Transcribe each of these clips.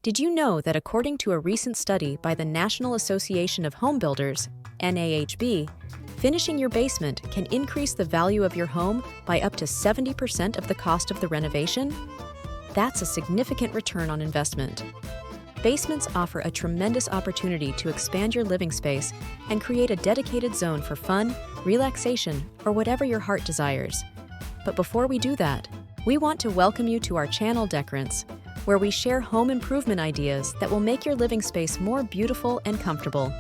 Did you know that according to a recent study by the National Association of Home Builders, NAHB, finishing your basement can increase the value of your home by up to 70% of the cost of the renovation? That's a significant return on investment. Basements offer a tremendous opportunity to expand your living space and create a dedicated zone for fun, relaxation, or whatever your heart desires. But before we do that, we want to welcome you to our channel Decorants, where we share home improvement ideas that will make your living space more beautiful and comfortable.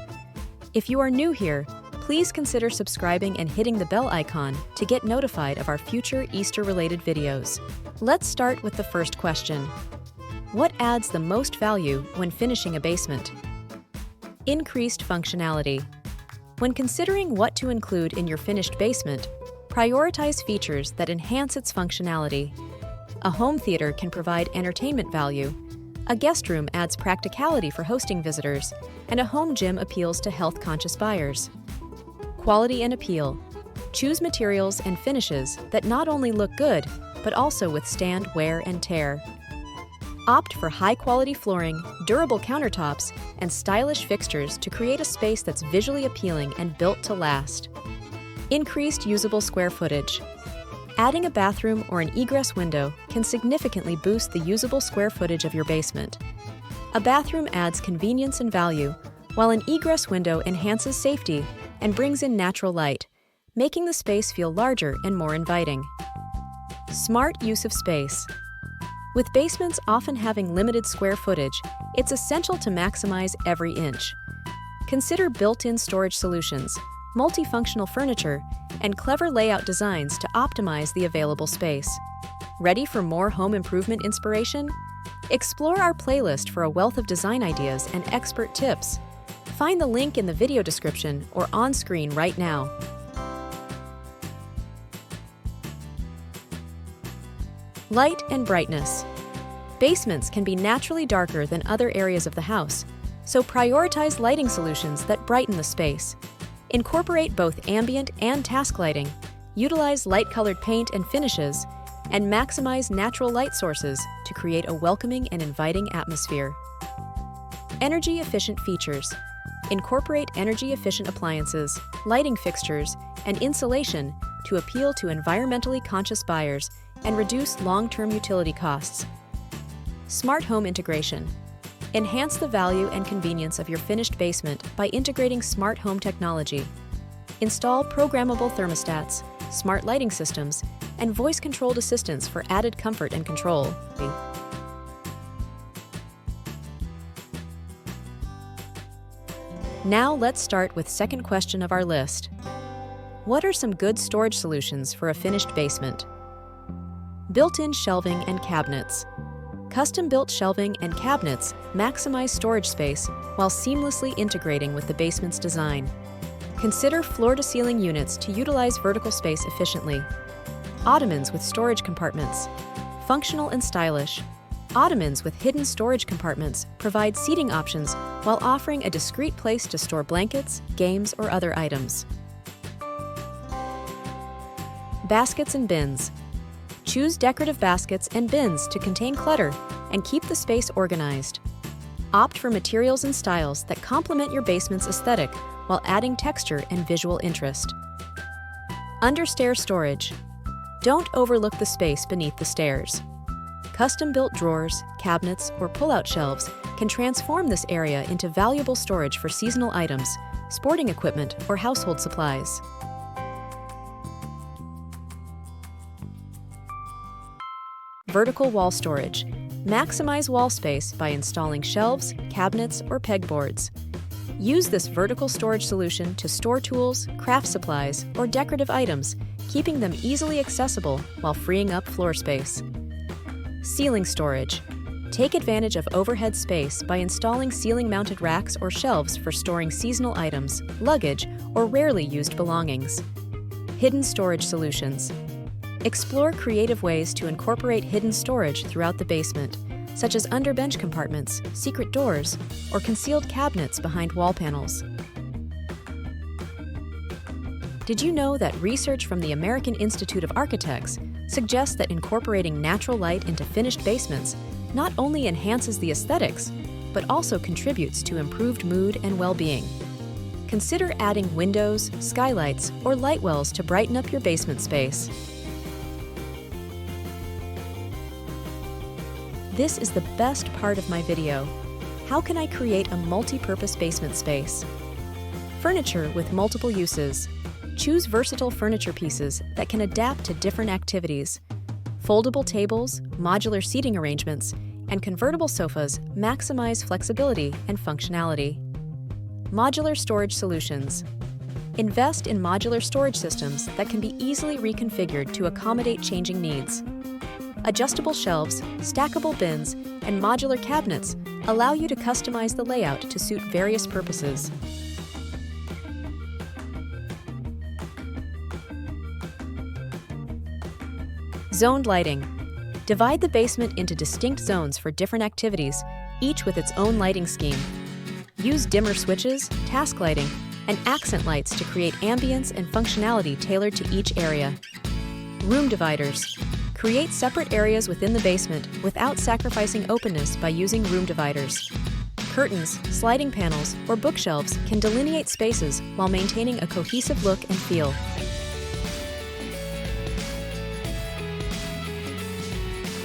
If you are new here, please consider subscribing and hitting the bell icon to get notified of our future Easter-related videos. Let's start with the first question. What adds the most value when finishing a basement? Increased functionality. When considering what to include in your finished basement, prioritize features that enhance its functionality. A home theater can provide entertainment value, a guest room adds practicality for hosting visitors, and a home gym appeals to health-conscious buyers. Quality and appeal. Choose materials and finishes that not only look good, but also withstand wear and tear. Opt for high-quality flooring, durable countertops, and stylish fixtures to create a space that's visually appealing and built to last. Increased usable square footage. Adding a bathroom or an egress window can significantly boost the usable square footage of your basement. A bathroom adds convenience and value, while an egress window enhances safety and brings in natural light, making the space feel larger and more inviting. Smart use of space. With basements often having limited square footage, it's essential to maximize every inch. Consider built-in storage solutions, multifunctional furniture, and clever layout designs to optimize the available space. Ready for more home improvement inspiration? Explore our playlist for a wealth of design ideas and expert tips. Find the link in the video description or on screen right now. Light and brightness. Basements can be naturally darker than other areas of the house, so prioritize lighting solutions that brighten the space. Incorporate both ambient and task lighting, utilize light-colored paint and finishes, and maximize natural light sources to create a welcoming and inviting atmosphere. Energy-efficient features. Incorporate energy-efficient appliances, lighting fixtures, and insulation to appeal to environmentally conscious buyers and reduce long-term utility costs. Smart home integration. Enhance the value and convenience of your finished basement by integrating smart home technology. Install programmable thermostats, smart lighting systems, and voice-controlled assistants for added comfort and control. Now let's start with the second question of our list. What are some good storage solutions for a finished basement? Built-in shelving and cabinets. Custom-built shelving and cabinets maximize storage space while seamlessly integrating with the basement's design. Consider floor-to-ceiling units to utilize vertical space efficiently. Ottomans with storage compartments. Functional and stylish. Ottomans with hidden storage compartments provide seating options while offering a discreet place to store blankets, games, or other items. Baskets and bins. Choose decorative baskets and bins to contain clutter and keep the space organized. Opt for materials and styles that complement your basement's aesthetic while adding texture and visual interest. Understair storage. Don't overlook the space beneath the stairs. Custom-built drawers, cabinets, or pull-out shelves can transform this area into valuable storage for seasonal items, sporting equipment, or household supplies. Vertical wall storage. Maximize wall space by installing shelves, cabinets, or pegboards. Use this vertical storage solution to store tools, craft supplies, or decorative items, keeping them easily accessible while freeing up floor space. Ceiling storage. Take advantage of overhead space by installing ceiling-mounted racks or shelves for storing seasonal items, luggage, or rarely used belongings. Hidden storage solutions. Explore creative ways to incorporate hidden storage throughout the basement, such as under-bench compartments, secret doors, or concealed cabinets behind wall panels. Did you know that research from the American Institute of Architects suggests that incorporating natural light into finished basements not only enhances the aesthetics, but also contributes to improved mood and well-being. Consider adding windows, skylights, or light wells to brighten up your basement space. This is the best part of my video. How can I create a multi-purpose basement space? Furniture with multiple uses. Choose versatile furniture pieces that can adapt to different activities. Foldable tables, modular seating arrangements, and convertible sofas maximize flexibility and functionality. Modular storage solutions. Invest in modular storage systems that can be easily reconfigured to accommodate changing needs. Adjustable shelves, stackable bins, and modular cabinets allow you to customize the layout to suit various purposes. Zoned lighting. Divide the basement into distinct zones for different activities, each with its own lighting scheme. Use dimmer switches, task lighting, and accent lights to create ambience and functionality tailored to each area. Room dividers. Create separate areas within the basement without sacrificing openness by using room dividers. Curtains, sliding panels, or bookshelves can delineate spaces while maintaining a cohesive look and feel.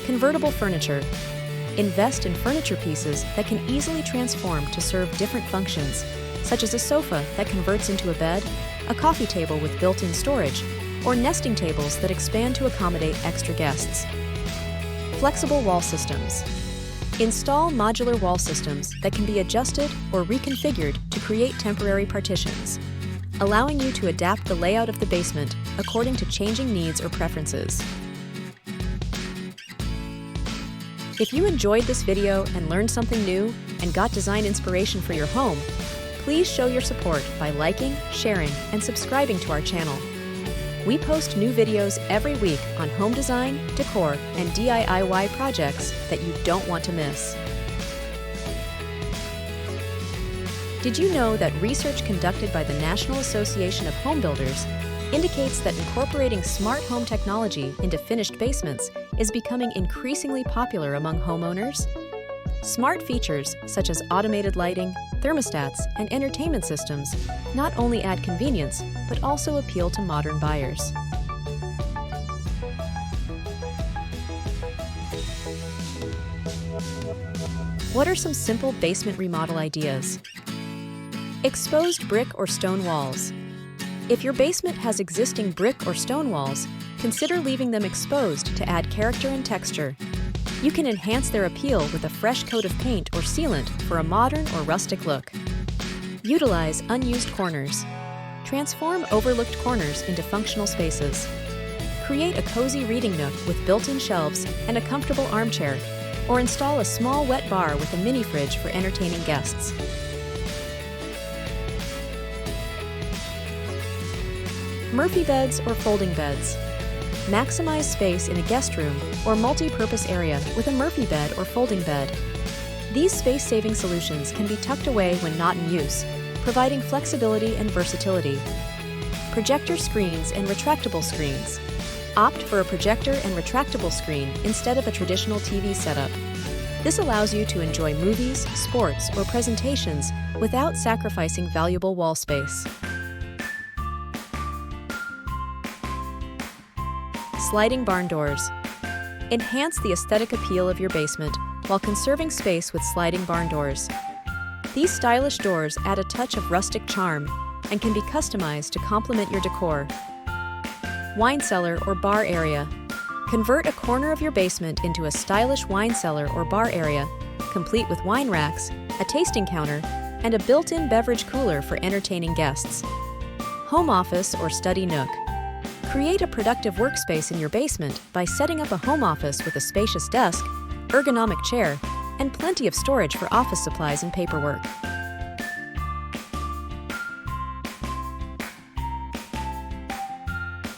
Convertible furniture. Invest in furniture pieces that can easily transform to serve different functions, such as a sofa that converts into a bed, a coffee table with built-in storage, or nesting tables that expand to accommodate extra guests. Flexible wall systems. Install modular wall systems that can be adjusted or reconfigured to create temporary partitions, allowing you to adapt the layout of the basement according to changing needs or preferences. If you enjoyed this video and learned something new and got design inspiration for your home, please show your support by liking, sharing, and subscribing to our channel. We post new videos every week on home design, decor, and DIY projects that you don't want to miss. Did you know that research conducted by the National Association of Home Builders indicates that incorporating smart home technology into finished basements is becoming increasingly popular among homeowners? Smart features such as automated lighting, thermostats, and entertainment systems not only add convenience, but also appeal to modern buyers. What are some simple basement remodel ideas? Exposed brick or stone walls. If your basement has existing brick or stone walls, consider leaving them exposed to add character and texture. You can enhance their appeal with a fresh coat of paint or sealant for a modern or rustic look. Utilize unused corners. Transform overlooked corners into functional spaces. Create a cozy reading nook with built-in shelves and a comfortable armchair, or install a small wet bar with a mini fridge for entertaining guests. Murphy beds or folding beds. Maximize space in a guest room or multi-purpose area with a Murphy bed or folding bed. These space-saving solutions can be tucked away when not in use, providing flexibility and versatility. Projector screens and retractable screens. Opt for a projector and retractable screen instead of a traditional TV setup. This allows you to enjoy movies, sports, or presentations without sacrificing valuable wall space. Sliding barn doors. Enhance the aesthetic appeal of your basement while conserving space with sliding barn doors. These stylish doors add a touch of rustic charm and can be customized to complement your decor. Wine cellar or bar area. Convert a corner of your basement into a stylish wine cellar or bar area, complete with wine racks, a tasting counter, and a built-in beverage cooler for entertaining guests. Home office or study nook. Create a productive workspace in your basement by setting up a home office with a spacious desk, ergonomic chair, and plenty of storage for office supplies and paperwork.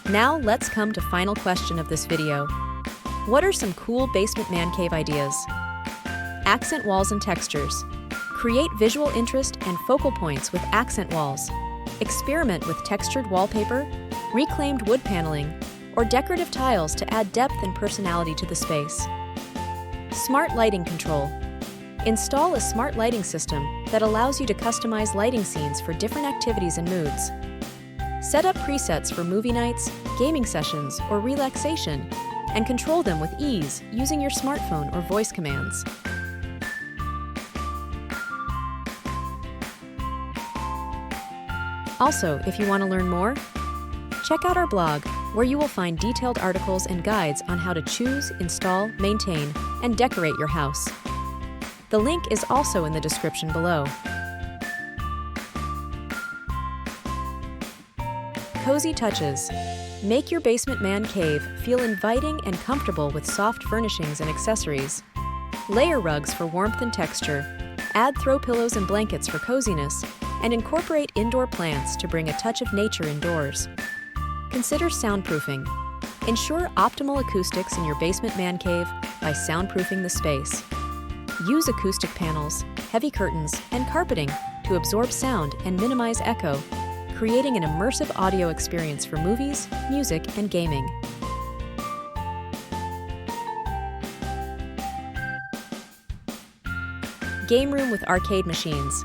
Now let's come to final question of this video. What are some cool basement man cave ideas? Accent walls and textures. Create visual interest and focal points with accent walls. Experiment with textured wallpaper, reclaimed wood paneling, or decorative tiles to add depth and personality to the space. Smart lighting control. Install a smart lighting system that allows you to customize lighting scenes for different activities and moods. Set up presets for movie nights, gaming sessions, or relaxation, and control them with ease using your smartphone or voice commands. Also, if you want to learn more, check out our blog, where you will find detailed articles and guides on how to choose, install, maintain, and decorate your house. The link is also in the description below. Cozy touches. Make your basement man cave feel inviting and comfortable with soft furnishings and accessories. Layer rugs for warmth and texture. Add throw pillows and blankets for coziness, and incorporate indoor plants to bring a touch of nature indoors. Consider soundproofing. Ensure optimal acoustics in your basement man cave by soundproofing the space. Use acoustic panels, heavy curtains, and carpeting to absorb sound and minimize echo, creating an immersive audio experience for movies, music, and gaming. Game room with arcade machines.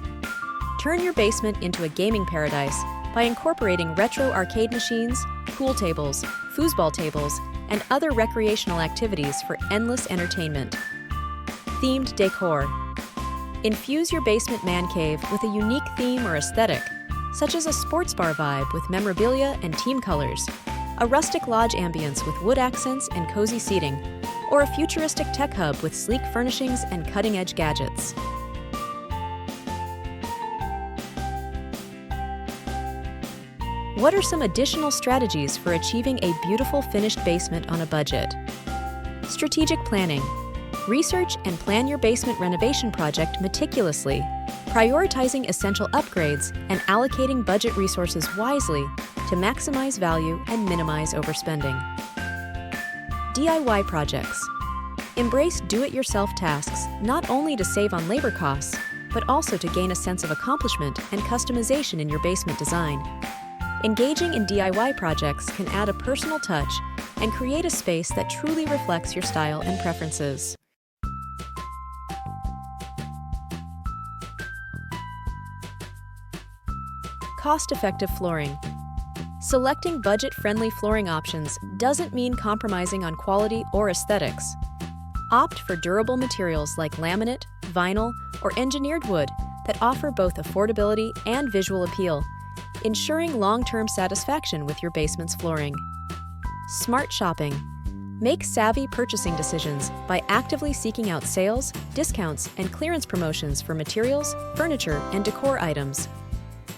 Turn your basement into a gaming paradise by incorporating retro arcade machines, pool tables, foosball tables, and other recreational activities for endless entertainment. Themed decor. Infuse your basement man cave with a unique theme or aesthetic, such as a sports bar vibe with memorabilia and team colors, a rustic lodge ambience with wood accents and cozy seating, or a futuristic tech hub with sleek furnishings and cutting-edge gadgets. What are some additional strategies for achieving a beautiful finished basement on a budget? Strategic planning. Research and plan your basement renovation project meticulously, prioritizing essential upgrades and allocating budget resources wisely to maximize value and minimize overspending. DIY projects. Embrace do-it-yourself tasks not only to save on labor costs, but also to gain a sense of accomplishment and customization in your basement design. Engaging in DIY projects can add a personal touch and create a space that truly reflects your style and preferences. Cost-effective flooring. Selecting budget-friendly flooring options doesn't mean compromising on quality or aesthetics. Opt for durable materials like laminate, vinyl, or engineered wood that offer both affordability and visual appeal, ensuring long-term satisfaction with your basement's flooring. Smart shopping. Make savvy purchasing decisions by actively seeking out sales, discounts, and clearance promotions for materials, furniture, and decor items.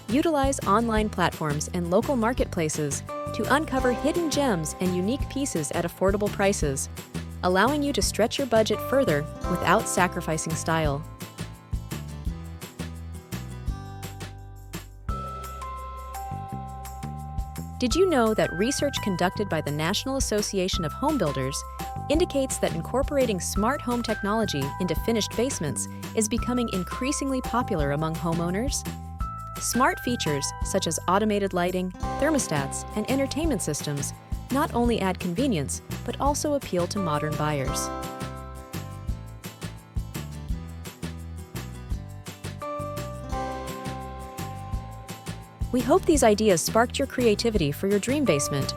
Utilize online platforms and local marketplaces to uncover hidden gems and unique pieces at affordable prices, allowing you to stretch your budget further without sacrificing style. Did you know that research conducted by the National Association of Home Builders indicates that incorporating smart home technology into finished basements is becoming increasingly popular among homeowners? Smart features such as automated lighting, thermostats, and entertainment systems not only add convenience, but also appeal to modern buyers. We hope these ideas sparked your creativity for your dream basement.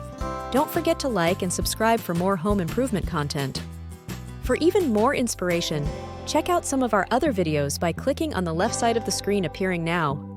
Don't forget to like and subscribe for more home improvement content. For even more inspiration, check out some of our other videos by clicking on the left side of the screen appearing now.